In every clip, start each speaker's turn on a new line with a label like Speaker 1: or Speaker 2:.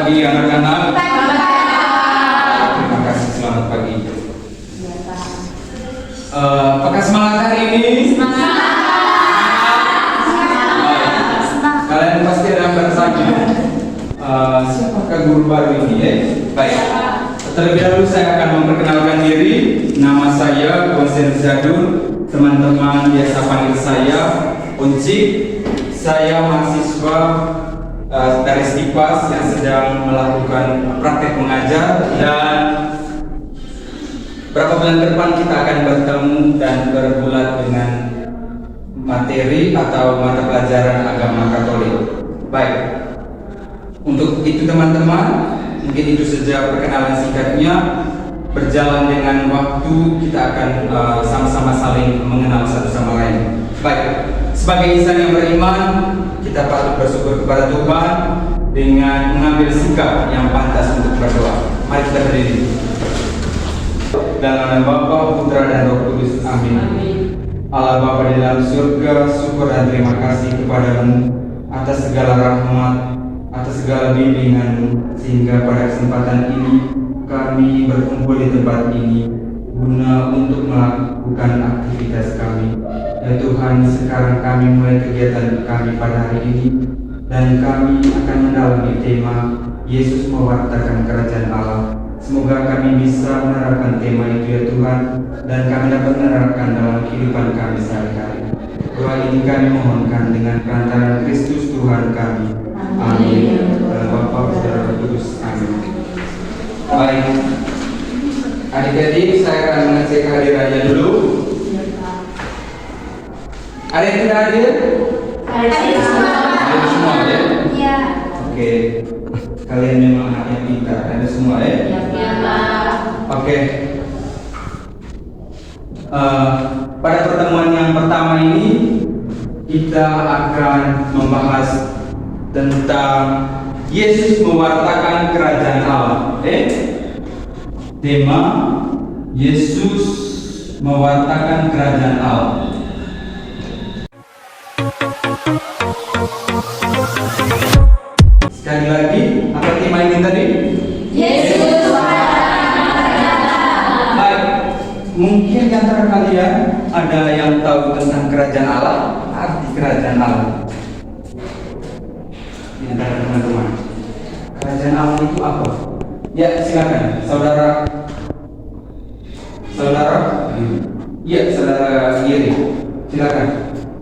Speaker 1: pagi anak-anak. Terima kasih, selamat pagi. Apakah semangat hari ini? Kalian pasti ada yang bertanya, siapakah guru baru ini ya? Baik. Terlebih dahulu saya akan memperkenalkan diri. Nama saya Konsen Zadun. Teman-teman biasa panggil saya Unci. Saya mahasiswa dari Stipas yang sedang melakukan praktek mengajar, dan berapa bulan ke depan kita akan bertemu dan bergulat dengan materi atau mata pelajaran agama Katolik. Baik, untuk itu teman-teman, mungkin itu saja perkenalan singkatnya. Berjalan dengan waktu kita akan sama-sama saling mengenal satu sama lain. Baik, sebagai insan yang beriman, kita patut bersyukur kepada Tuhan dengan mengambil sikap yang pantas untuk berdoa. Mari kita berdiri. Dalam nama Bapa, Putra, dan Roh Kudus. Amin. Allah Bapa di dalam surga, syukur dan terima kasih kepadamu atas segala rahmat, atas segala bimbingan, sehingga pada kesempatan ini kami berkumpul di tempat ini guna untuk melakukan aktivitas kami. Ya Tuhan, sekarang kami mulai kegiatan kami pada hari ini, dan kami akan mendalami tema Yesus mewartakan kerajaan Allah. Semoga kami bisa menerapkan tema itu ya Tuhan, dan kami dapat menerapkan dalam kehidupan kami sehari-hari. Doa ini kami mohonkan dengan perantaraan Kristus Tuhan kami. Amin. Dalam Bapa, Putra, dan Roh Kudus. Amin. Baik, adik-adik, saya akan mengecek kehadirannya dulu. Ada yang tidak hadir? Hadir semua ya? Iya. Oke, kalian memang anak yang pintar, ada semua ya? Iya. Oke. Pada pertemuan yang pertama ini kita akan membahas tentang Yesus mewartakan kerajaan Allah. Tema Yesus mewartakan kerajaan Allah. Sekali lagi, apa tema ini tadi? Yesus mewartakan kerajaan Allah. Baik, mungkin di antara kalian ada yang tahu tentang kerajaan Allah, arti kerajaan Allah. Di antara teman-teman, kerajaan Allah itu apa? Ya, silakan, saudara. Ya, saudara Giri, silakan.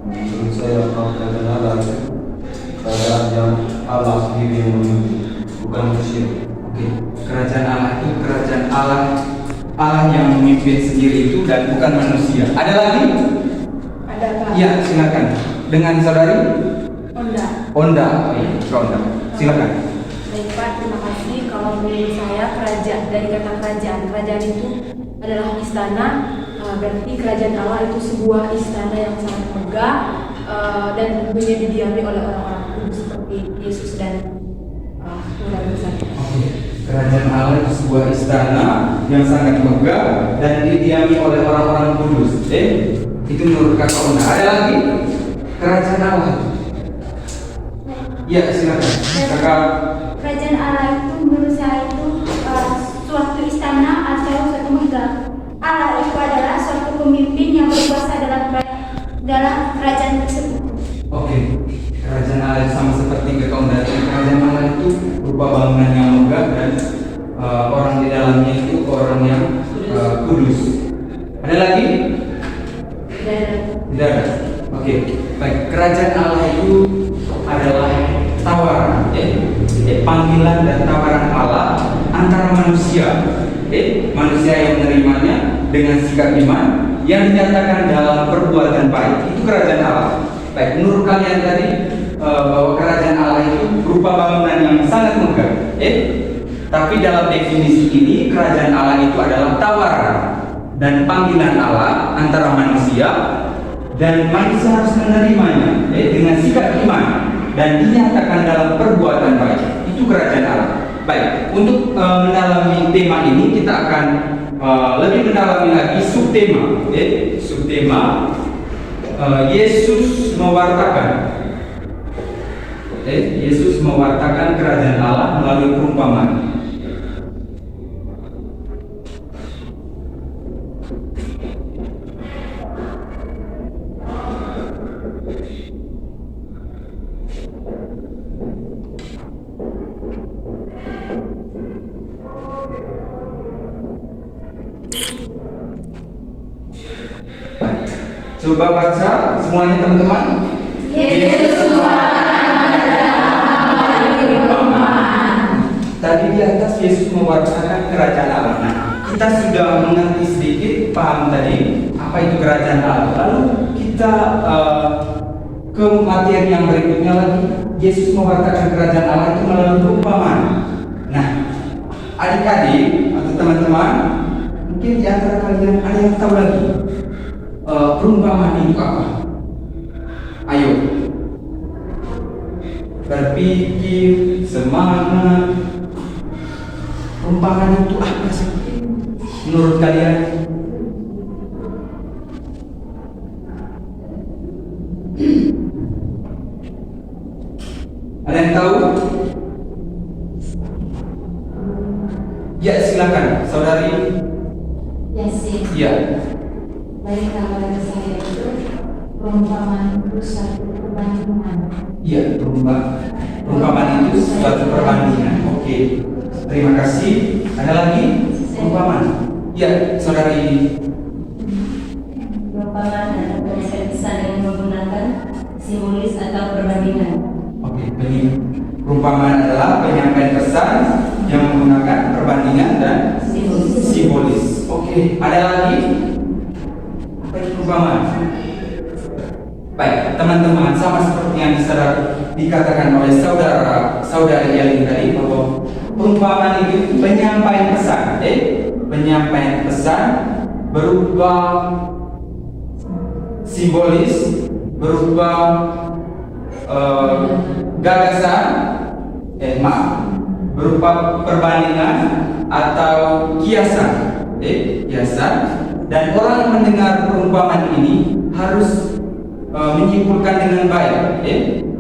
Speaker 2: Menurut saya, kerajaan Allah kerajaan yang Allah sendiri yang memimpin, bukan manusia.
Speaker 1: Oke, kerajaan Allah itu kerajaan Allah yang memimpin sendiri itu, dan bukan manusia. Ada lagi?
Speaker 3: Ada Pak.
Speaker 1: Ya, silakan. Dengan saudari Onda. Onda. Silakan.
Speaker 3: Baik Pak, terima kasih. Kalau menurut saya dari kata kerajaan itu adalah istana. Berarti kerajaan Allah itu sebuah istana yang sangat megah dan tentunya didiami oleh orang-orang kudus seperti Yesus dan Tuhan besar.
Speaker 1: Oke, kerajaan Allah itu sebuah istana yang sangat megah dan didiami oleh orang-orang kudus. Itu menurut kakak Onda. Ada lagi? Kerajaan Allah. Ya, silakan. Kakak.
Speaker 4: Kerajaan Allah itu menurut saya itu suatu istana atau suatu megah. Allah itu adalah suatu pemimpin yang berkuasa dalam kerajaan tersebut.
Speaker 1: Oke, kerajaan Allah itu sama seperti kekaundan. Kerajaan Allah itu berupa bangunan yang megah dan orang di dalamnya itu orang yang kudus. Ada lagi? Tidak ada. Oke, baik. Kerajaan Allah itu adalah tawaran, panggilan dan tawaran Allah antara manusia, manusia yang menerimanya dengan sikap iman yang dinyatakan dalam perbuatan baik. Itu kerajaan Allah. Baik, menurut kalian tadi bahwa kerajaan Allah itu berupa bangunan yang sangat megah, tapi dalam definisi ini kerajaan Allah itu adalah tawaran dan panggilan Allah antara manusia, dan manusia harus menerimanya dengan sikap iman dan dinyatakan dalam perbuatan baik. Itu kerajaan Allah. Baik, untuk mendalami tema ini kita akan lebih mendalami lagi subtema. Subtema Yesus mewartakan. Yesus mewartakan kerajaan Allah melalui perumpamaan. Coba baca semuanya teman-teman. Tadi di atas Yesus mewartakan kerajaan Allah. Nah, kita sudah mengerti sedikit, paham tadi apa itu kerajaan Allah. Lalu kita ke materi yang berikutnya lagi. Yesus mewartakan kerajaan Allah itu melalui perumpamaan. Nah, adik-adik atau teman-teman, mungkin di antara kalian ada yang tahu lagi perumpamaan itu apa? Ayo, berpikir, semangat. Perumpamaan itu apa sih menurut kalian? Ada yang tahu? Ya, silakan, saudari.
Speaker 5: Ya sih.
Speaker 1: Ya.
Speaker 5: Bagi kabar saya itu perumpamaan itu satu perbandingan.
Speaker 1: Iya, perumpamaan itu suatu perbandingan. Oke, terima kasih. Ada lagi perumpamaan? Ya, saudari.
Speaker 5: Perumpamaan adalah pesan yang menggunakan simbolis atau perbandingan.
Speaker 1: Oke, jadi perumpamaan adalah penyampaian pesan yang menggunakan perbandingan dan simbolis. Oke, ada lagi? Apa itu perumpamaan? Baik, teman-teman, sama seperti yang dikatakan oleh saudari Yelin tadi, bahwa perumpamaan itu penyampaian pesan, penyampaian pesan berupa simbolis, berupa gagasan, berupa perbandingan atau kiasan, kiasan, dan orang yang mendengar perumpamaan ini harus menyimpulkan dengan baik,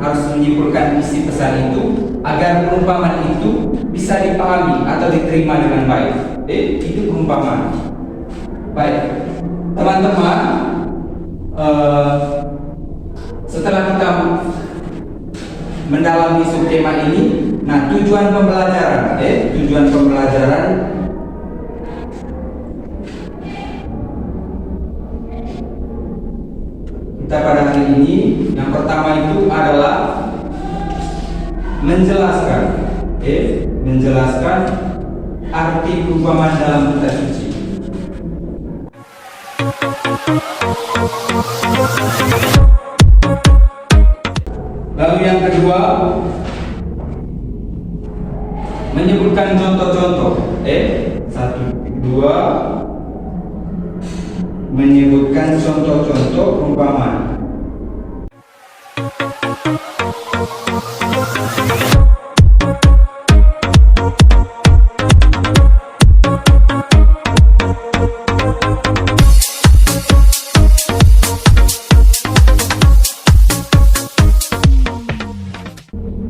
Speaker 1: harus menyimpulkan isi pesan itu agar perumpamaan itu bisa dipahami atau diterima dengan baik. Itu perumpamaan. Baik, teman-teman, setelah kita mendalami subtema ini, nah tujuan pembelajaran, kita pada hari ini yang pertama itu adalah menjelaskan arti perumpamaan dalam kitab suci. Lalu yang kedua, menyebutkan contoh-contoh. Satu, dua, menyebutkan contoh-contoh perumpamaan.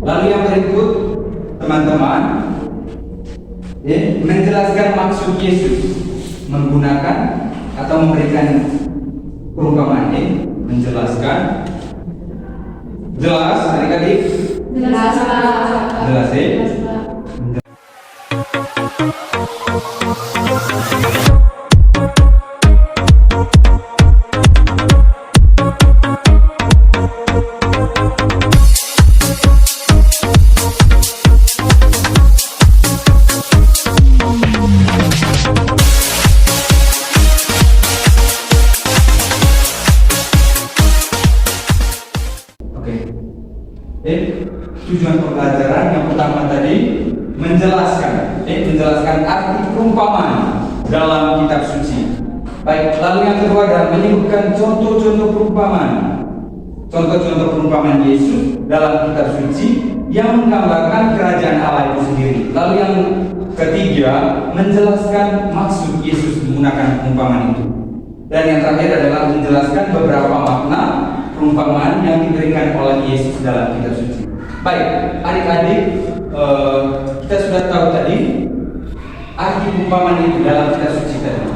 Speaker 1: Lalu yang berikut, teman-teman, menjelaskan maksud Yesus menggunakan atau memberikan perumpamaan. Menjelaskan, jelas adik-adik?
Speaker 3: Jelas,
Speaker 1: Jelas, tujuan pembelajaran yang pertama tadi menjelaskan arti perumpamaan dalam kitab suci. Baik, lalu yang kedua adalah menyebutkan contoh-contoh perumpamaan. Contoh-contoh perumpamaan Yesus dalam kitab suci yang menggambarkan kerajaan Allah itu sendiri. Lalu yang ketiga, menjelaskan maksud Yesus menggunakan perumpamaan itu. Dan yang terakhir adalah menjelaskan beberapa makna perumpamaan yang diberikan oleh Yesus dalam kitab suci. Baik, adik-adik, kita sudah tahu tadi arti perumpamaan itu dalam kitab suci tadi.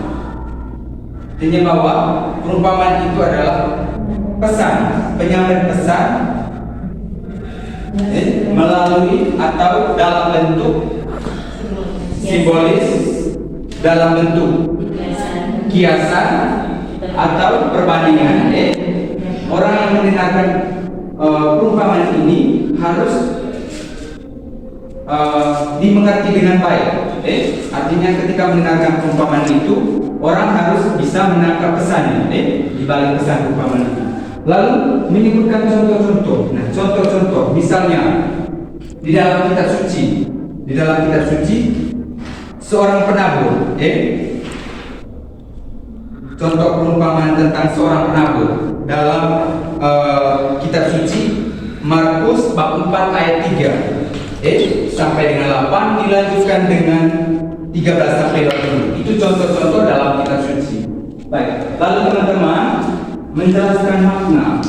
Speaker 1: Artinya bahwa perumpamaan itu adalah pesan, penyampaian pesan melalui atau dalam bentuk simbolis, dalam bentuk kiasan atau perbandingan. Orang yang mendengarkan perumpamaan ini harus dimengerti dengan baik. Artinya ketika mendengarkan perumpamaan itu, orang harus bisa menangkap pesannya di balik pesan perumpamaan itu. Lalu menyebutkan contoh-contoh. Nah, contoh-contoh misalnya di dalam kitab suci, seorang penabur. Contoh perumpamaan tentang seorang penabur dalam kitab suci Markus bab 4 ayat 3 sampai dengan 8, dilanjutkan dengan 13 sampai 20. Itu contoh-contoh dalam kitab suci. Baik, lalu teman-teman menjelaskan makna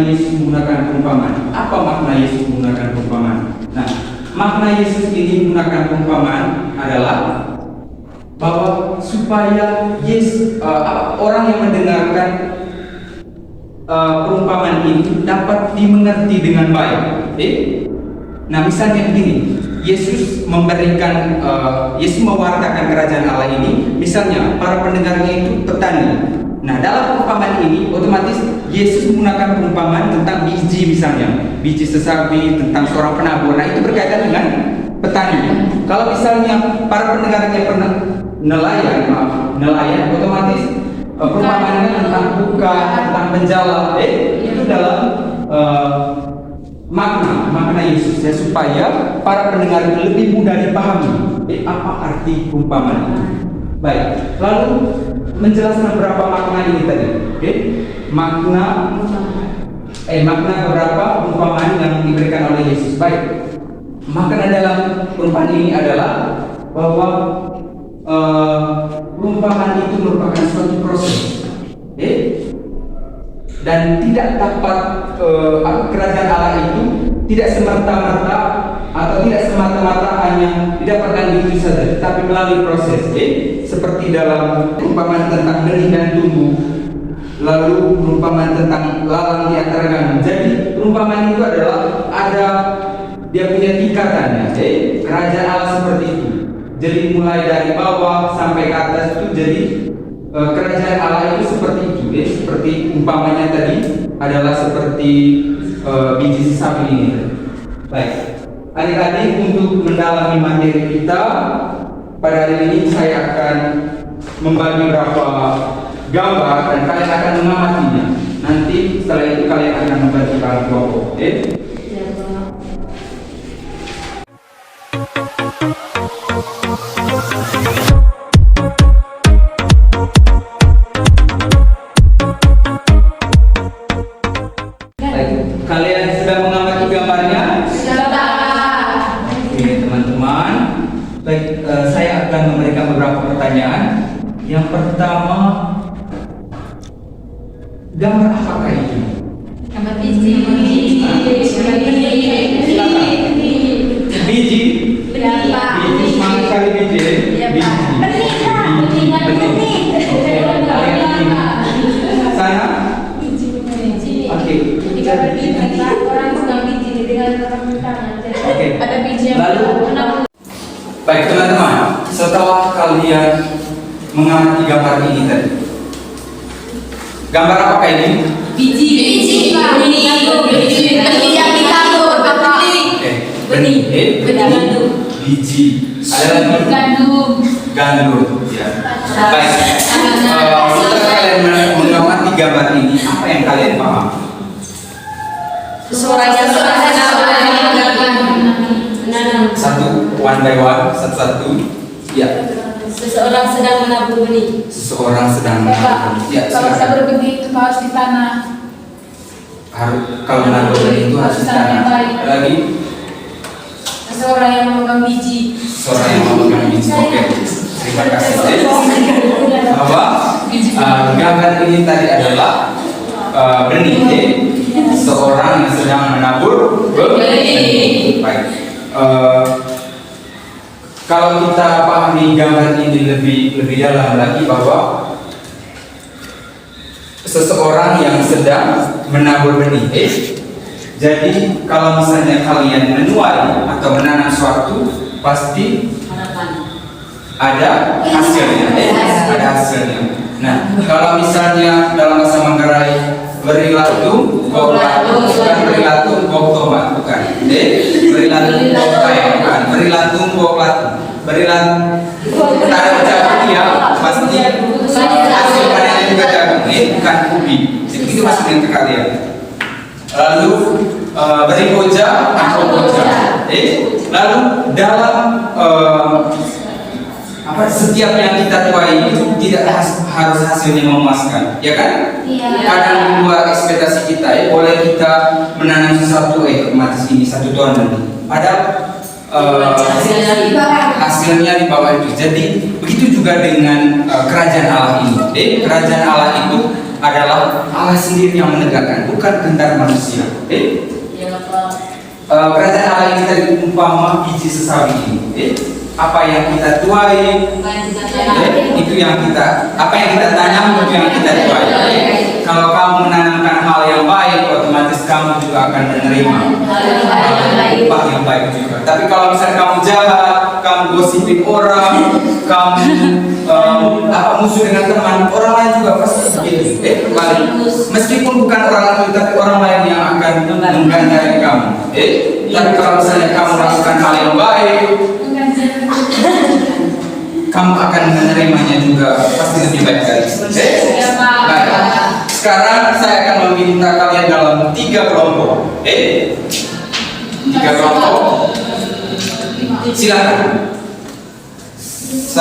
Speaker 1: Yesus menggunakan perumpamaan. Apa makna Yesus menggunakan perumpamaan? Nah, makna Yesus ini menggunakan perumpamaan adalah bahwa supaya orang yang mendengarkan perumpamaan ini dapat dimengerti dengan baik. Nah, misalnya begini, Yesus mewartakan kerajaan Allah ini. Misalnya para pendengarnya itu petani. Nah, dalam perumpamaan ini otomatis Yesus menggunakan perumpamaan tentang biji, misalnya biji sesawi, tentang seorang penabur. Nah, itu berkaitan dengan petani. Kalau misalnya para pendengarnya pernah nelayan, otomatis perumpamaannya tentang bukan, tentang penjala. Itu dalam makna Yesus ya, supaya para pendengar lebih mudah dipahami apa arti perumpamaan. Baik, lalu menjelaskan berapa makna ini tadi. Makna beberapa perumpamaan yang diberikan oleh Yesus. Baik, makna dalam perumpamaan ini adalah bahwa perumpamaan itu merupakan suatu proses, dan tidak dapat kerajaan Allah itu tidak semata-mata hanya didapatkan begitu saja, tapi melalui proses, seperti dalam perumpamaan tentang benih dan tumbuh, lalu perumpamaan tentang lalang di antara gandum. Jadi perumpamaan itu adalah ada dia punya tingkatannya. Kerajaan Allah seperti itu. Jadi mulai dari bawah sampai ke atas itu jadi kerajaan Allah itu seperti itu. Seperti umpamanya tadi adalah seperti biji sesawi ini. Baik, adik-adik, untuk mendalami materi kita pada hari ini saya akan membagi beberapa gambar dan kalian akan mengamatinya. Nanti setelah itu kalian akan membagi kelompok. Kalian sudah mengamati gambarnya? Sudah. Oke, teman-teman. Baik, saya akan memberikan beberapa pertanyaan. Yang pertama, gambar apakah itu?
Speaker 3: Gambar biji.
Speaker 1: Biji.
Speaker 3: Berapa?
Speaker 1: Biji, semangat sekali biji. Sana? Oke.
Speaker 3: Orang sedang biji dengan orang tangan.
Speaker 1: Oke.
Speaker 3: Ada biji yang
Speaker 1: Lalu, baik teman-teman, setelah kalian mengamati gambar ini tadi, gambar apakah ini?
Speaker 3: biji yang ditabur, benih gandum.
Speaker 1: Biji. Ada lagi? Gandum. Ya. Baik. Setelah kalian mengamati gambar ini, apa yang kalian paham?
Speaker 3: Seseorang yang menanam.
Speaker 1: Satu, one by one, satu-satu. Ya.
Speaker 3: Seseorang sedang menabur benih.
Speaker 1: Seseorang sedang menabur. Ya,
Speaker 6: Kalau
Speaker 1: silakan.
Speaker 6: menabur benih itu harus ditanam.
Speaker 1: Kalau menabur benih itu harus ditanam. Ada lagi?
Speaker 3: Seseorang yang memegang biji.
Speaker 1: Seseorang yang memegang biji. Oke. Terima kasih. Bahwa gambar ini tadi adalah benih. seseorang yang sedang menabur benih. Baik. Kalau kita pahami gambar ini lebih dalam lagi bahwa seseorang yang sedang menabur benih. Jadi kalau misalnya kalian menuai atau menanam suatu, pasti ada hasilnya. Ada hasilnya. Nah, kalau misalnya dalam bahasa Manggarai berilatung boklatung, bukan berilatung boktomat, bukan. Berilatung boklaya, bukan. Berilatung boklatung. Berilatung tanam jagung ya, pasti hasil panennya juga jagung, bukan ubi. Jadi itu maksudnya ke kalian. Lalu beri boja atau boja. Lalu dalam setiap yang kita tuai itu tidak harus hasilnya memuaskan, ya kan?
Speaker 4: Iya.
Speaker 1: Kadang di luar ekspektasi kita, boleh kita menanam sesuatu, otomatis ini 1 ton nanti. Padahal hasilnya di bawah itu. Jadi begitu juga dengan kerajaan Allah ini. Kerajaan Allah itu adalah Allah sendiri yang menegakkan, bukan kehendak manusia. Kerajaan Allah ini tadi umpama biji sesawi ini. Apa yang kita tuai, itu yang kita, apa yang kita tanam itu yang kita tuai. Kalau kamu menanamkan hal yang baik, otomatis kamu juga akan menerima upah yang baik juga. Tapi kalau misalnya kamu jahat, kamu gosipin orang, kamu musuh dengan teman, orang lain juga pasti begitu. Meskipun bukan orang lain, tapi orang lain yang akan menggandari kamu. Tapi kalau misalnya kamu melakukan hal yang baik, kamu akan menerimanya juga pasti lebih baik dari baik. Sekarang saya akan meminta kalian dalam 3 kelompok. 3 kelompok. Silakan. 1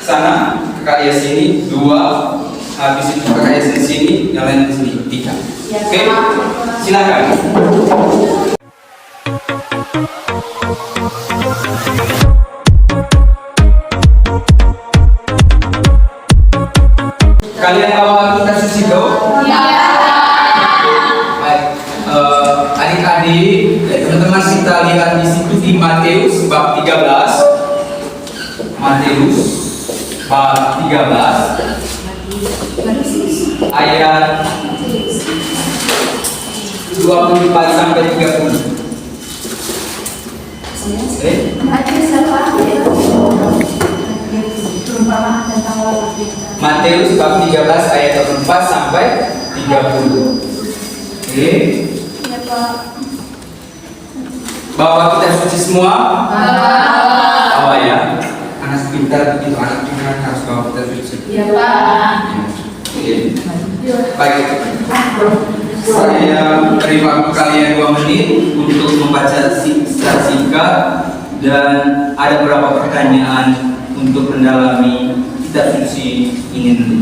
Speaker 1: sana, kakak sini. 2 habis itu kakak sini, yang lain sini. 3. Oke, silakan. Kalian bawa kitab suci itu? Ya. Baik, adik-adik, teman-teman kita lihat di situ di Matius bab 13. Matius bab 13 ayat 24 sampai 30. Matius bab 13 ayat 24 sampai 30. Oke. Bawa kita suci semua? Bawa ya. Anak pintar begitu, anak pintar harus bawa kita suci.
Speaker 3: Iya, Pak.
Speaker 1: Oke. Baik. Saya beri waktu kalian 2 menit untuk membaca secara singkat, dan ada beberapa pertanyaan untuk mendalami kitab suci ini dulu.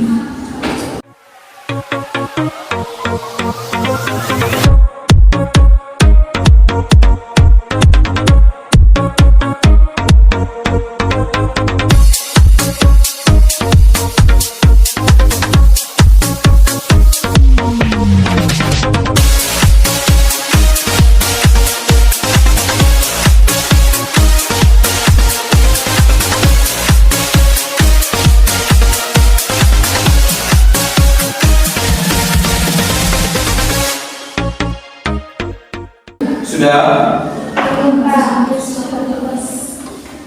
Speaker 1: Sudah?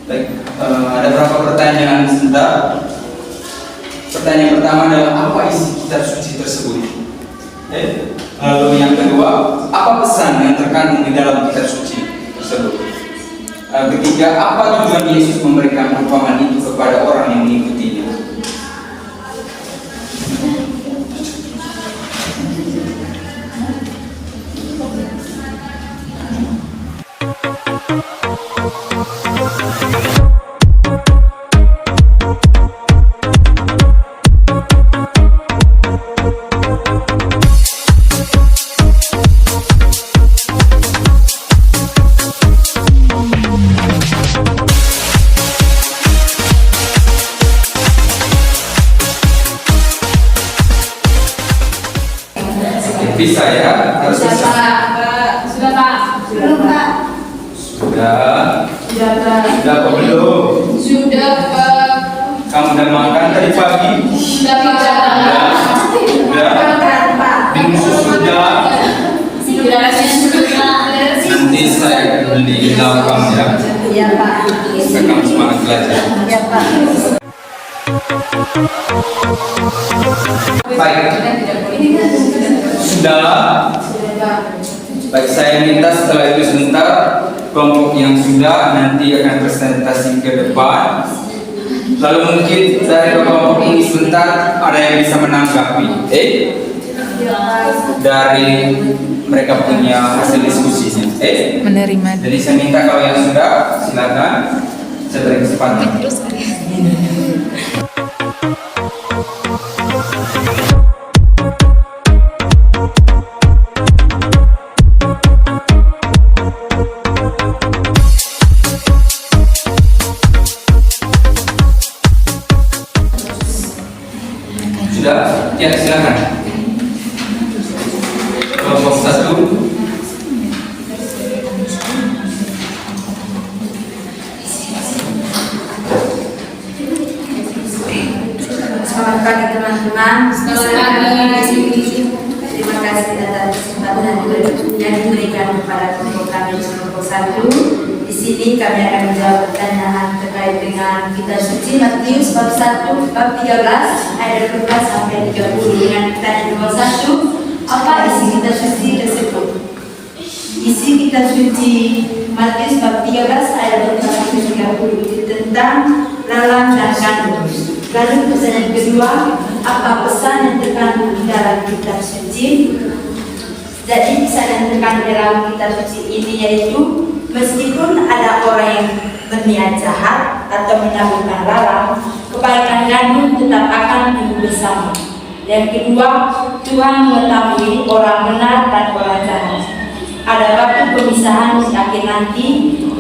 Speaker 1: Baik, ada berapa pertanyaan sebentar. Pertanyaan pertama adalah apa isi kitab suci tersebut? Lalu yang kedua, apa pesan yang terkandung di dalam kitab suci tersebut? Ketiga, apa tujuan Yesus memberikan perumpamaan itu kepada orang yang mengikutinya? Bisa ya, harus
Speaker 3: Bisa
Speaker 1: bisa.
Speaker 3: Pak. Sudah Pak.
Speaker 4: Belum Pak.
Speaker 1: Sudah.
Speaker 3: Sudah Pak.
Speaker 1: Sudah apa belum?
Speaker 3: Sudah Pak.
Speaker 1: Kamu udah makan tadi pagi?
Speaker 3: Sudah Pak.
Speaker 1: Sudah.
Speaker 4: Makan Pak.
Speaker 1: Minum susu sudah.
Speaker 3: Sudah sudah.
Speaker 1: Nanti saya beli laukam ya.
Speaker 4: Iya Pak.
Speaker 1: Supaya kamu semangat belajar.
Speaker 4: Iya Pak.
Speaker 1: Baik. Sudah. Baik, saya minta setelah itu sebentar kelompok yang sudah nanti akan presentasi ke depan. Lalu mungkin dari kelompok ini sebentar ada yang bisa menanggapi, dari mereka punya hasil diskusinya,
Speaker 6: menerima.
Speaker 1: Jadi saya minta kalau yang sudah silakan, saya beri kesempatan. Sudah, ya silakan. Kelompok 1.
Speaker 4: Selamat pagi teman-teman.
Speaker 3: Selamat pagi.
Speaker 4: Terima kasih atas kesempatan yang diberikan kepada kelompok kami kelompok 1. Di sini kami akan menjawab pertanyaan terkait dengan kitab suci Matius bab 1 bab 13 ayat 12 sampai 30 dengan pertanyaan nomor 1. Apa isi kitab suci tersebut? Isi kitab suci Matius bab 13 ayat 12 sampai 30 itu tentang lalang dan gandum. Lalu pertanyaan kedua, apa pesan yang terkandung di dalam kitab suci? Jadi pesan yang terkandung dalam kitab suci ini yaitu meskipun ada orang yang berniat jahat atau menaburkan lalang, kebaikan gandum tetap akan tumbuh bersama. Yang kedua, Tuhan mengetahui orang benar dan orang jahat. Ada waktu pemisahan di akhir nanti,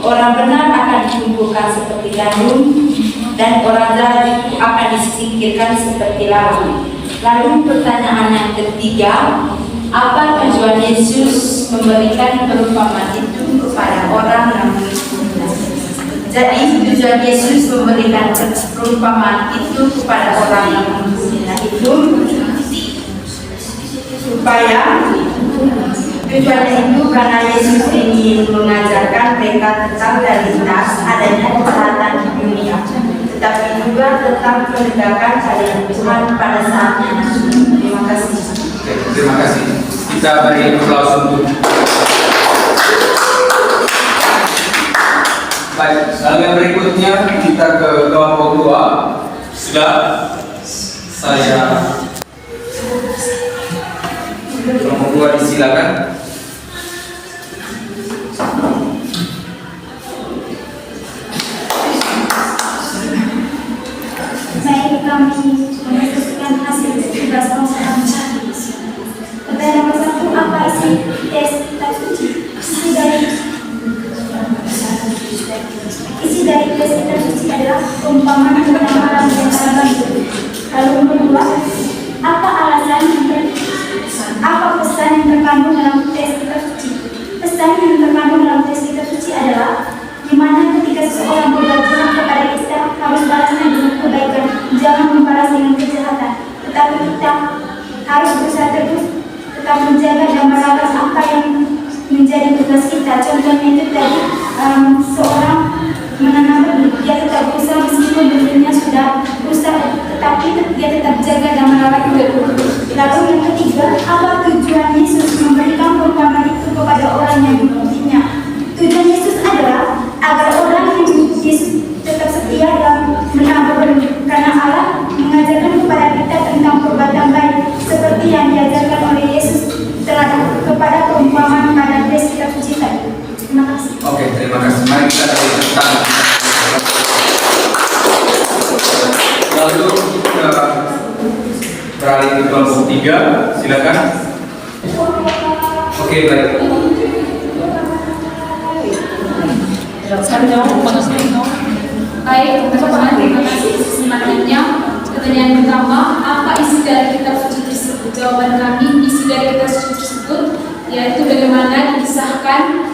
Speaker 4: orang benar akan ditumbuhkan seperti gandum dan orang jahat itu akan disingkirkan seperti lalang. Lalu pertanyaan yang ketiga, apa tujuan Yesus memberikan perumpamaan itu kepada orang yang menghina? Jadi tujuan Yesus memberikan perumpamaan itu kepada orang yang menghina itu supaya tujuannya itu karena Yesus ingin mengajarkan mereka tentang realitas adanya kejahatan di dunia, tetapi juga tentang penegakan keadilan Tuhan pada saatnya nanti. Terima kasih.
Speaker 1: Oke, terima kasih. Kita beri aplaus untuk. Baik, lalu yang berikutnya kita ke kelompok 2. Sudah saya kelompok 2 disilakan.
Speaker 4: Baik, kami menentukan hasil tugas pengusahaan kami. Pertanyaan nomor 1, apa isi tes kitab suci? Isi dari tes kitab suci adalah perumpamaan tentang malam dan malam. Lalu nomor 2, apa alasan apa pesan yang terkandung dalam tes kitab suci? Pesan yang terkandung dalam tes kitab suci adalah di mana ketika seseorang berbuat jahat kepada kita harus balasnya dengan kebaikan, jangan membalas dengan kejahatan, tetapi kita harus berusaha terus tetap menjaga dan merawat apa yang menjadi tugas kita. Contohnya itu tadi seorang menanam benih, dia tetap berusaha meskipun benihnya sudah rusak, tetapi dia tetap jaga dan merawat itu. Lalu yang ketiga, apa tujuan Yesus memberikan perumpamaan itu kepada orang yang mengikutinya? Tujuan Yesus adalah agar orang yang mengikuti Yesus tetap setia dalam menabur benih, karena Allah mengajarkan kepada kita tentang perbuatan baik seperti yang diajarkan oleh Yesus kepada perumpamaan pada tes kitab suci tadi. Terima kasih.
Speaker 1: Oke, terima kasih. Mari kita tepuk tangan. Lalu kita beralih ke kelompok 3. Silakan. Oke, baik.
Speaker 3: Baik, teman-teman, terima kasih. Selanjutnya, pertanyaan pertama, apa isi dari kitab suci tersebut? jawaban kami isi dari kitab suci tersebut, yaitu bagaimana dikisahkan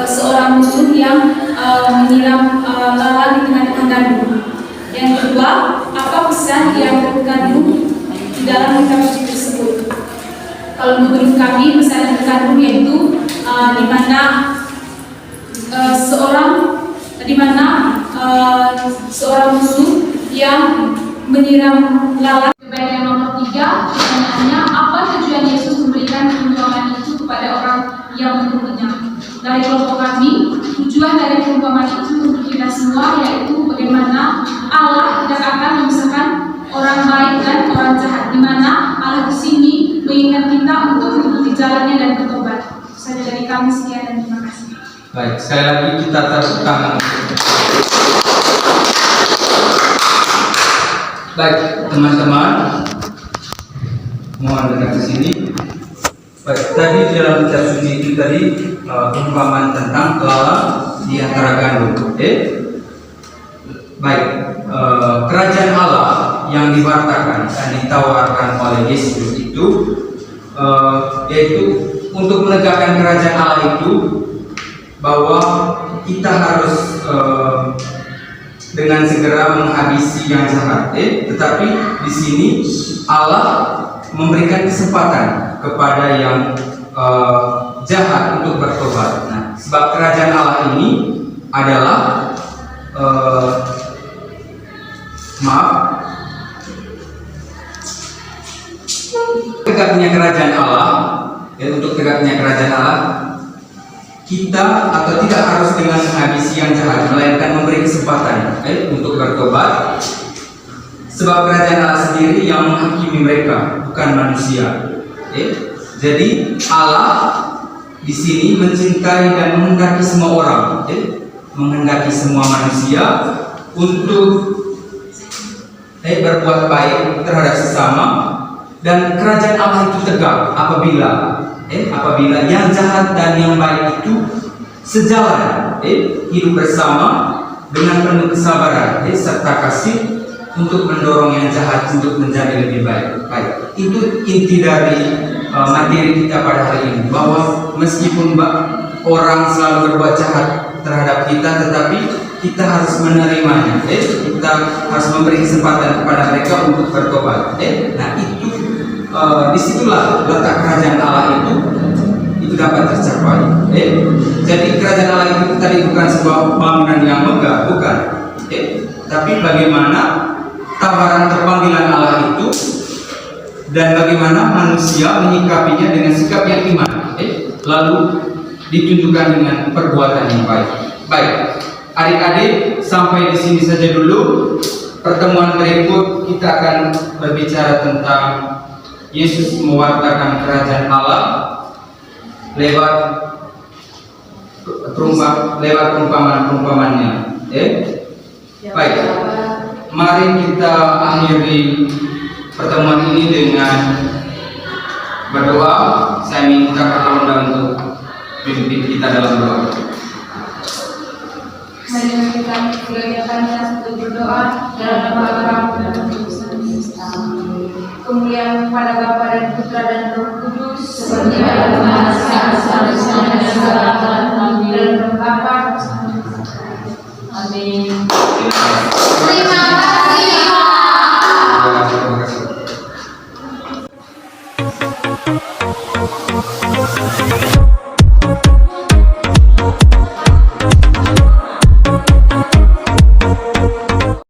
Speaker 3: seorang musuh yang menyiram lalat di tengah-tengah gandum. Yang kedua, apa pesan yang terkandung di dalam kitab suci tersebut? Kalau menurut kami, pesan yang terkandung yaitu di mana seorang musuh yang menyiram lalat. Baik, yang nomor 3, pertanyaannya, apa tujuan Yesus memberikan perumpamaan itu kepada orang yang mengikutinya? Dari kelompok kami, tujuan dari perumpamaan itu untuk kita semua yaitu bagaimana Allah tidak akan memisahkan orang baik dan orang jahat, di mana Allah di sini mengingat kita untuk mengikuti jalannya dan bertobat. Saja dari kami, sekian dan terima kasih.
Speaker 1: Baik, sekali lagi kita tepuk tangan. Baik, teman-teman, mohon dengar ke sini. Baik, tadi di dalam kitab suci itu tadi perumpamaan tentang lalat di antara gandum. Baik, kerajaan Allah yang diwartakan dan ditawarkan oleh Yesus itu yaitu untuk menegakkan kerajaan Allah itu bahwa kita harus dengan segera menghabisi yang jahat. Tetapi di sini Allah memberikan kesempatan kepada yang jahat untuk bertobat. Nah, sebab kerajaan Allah ini adalah tegaknya kerajaan Allah. Untuk tegaknya kerajaan Allah, kita atau tidak harus dengan menghabisi yang jahat, melainkan memberi kesempatan untuk bertobat. Sebab kerajaan Allah sendiri yang menghakimi mereka, bukan manusia. Jadi Allah di sini mencintai dan menghendaki semua orang, menghendaki semua manusia untuk berbuat baik terhadap sesama. Dan kerajaan Allah itu tegak apabila yang jahat dan yang baik itu sejalan, hidup bersama dengan penuh kesabaran serta kasih untuk mendorong yang jahat untuk menjadi lebih baik. Baik, itu inti dari materi kita pada hari ini, bahwa meskipun orang selalu berbuat jahat terhadap kita, tetapi kita harus menerimanya. Kita harus memberi kesempatan kepada mereka untuk bertobat. Nah, itu disitulah letak kerajaan Allah itu dapat tercapai. Jadi kerajaan Allah itu tadi bukan sebuah bangunan yang megah, bukan. Tapi bagaimana tawaran terpanggilan Allah itu dan bagaimana manusia menyikapinya dengan sikap yang iman, lalu ditunjukkan dengan perbuatan yang baik. Baik, adik-adik, sampai di sini saja dulu. Pertemuan berikut kita akan berbicara tentang Yesus mewartakan kerajaan Allah lewat perumpamaan-perumpamannya. Baik, mari kita akhiri pertemuan ini dengan berdoa. Saya minta Kakak Unda untuk pimpin kita dalam doa.
Speaker 3: Mari kita mengerjakannya untuk berdoa dalam nama Bapa dan kemuliaan kepada Bapa dan Putra dan Roh Kudus, seperti pada masa sekarang dan Amin.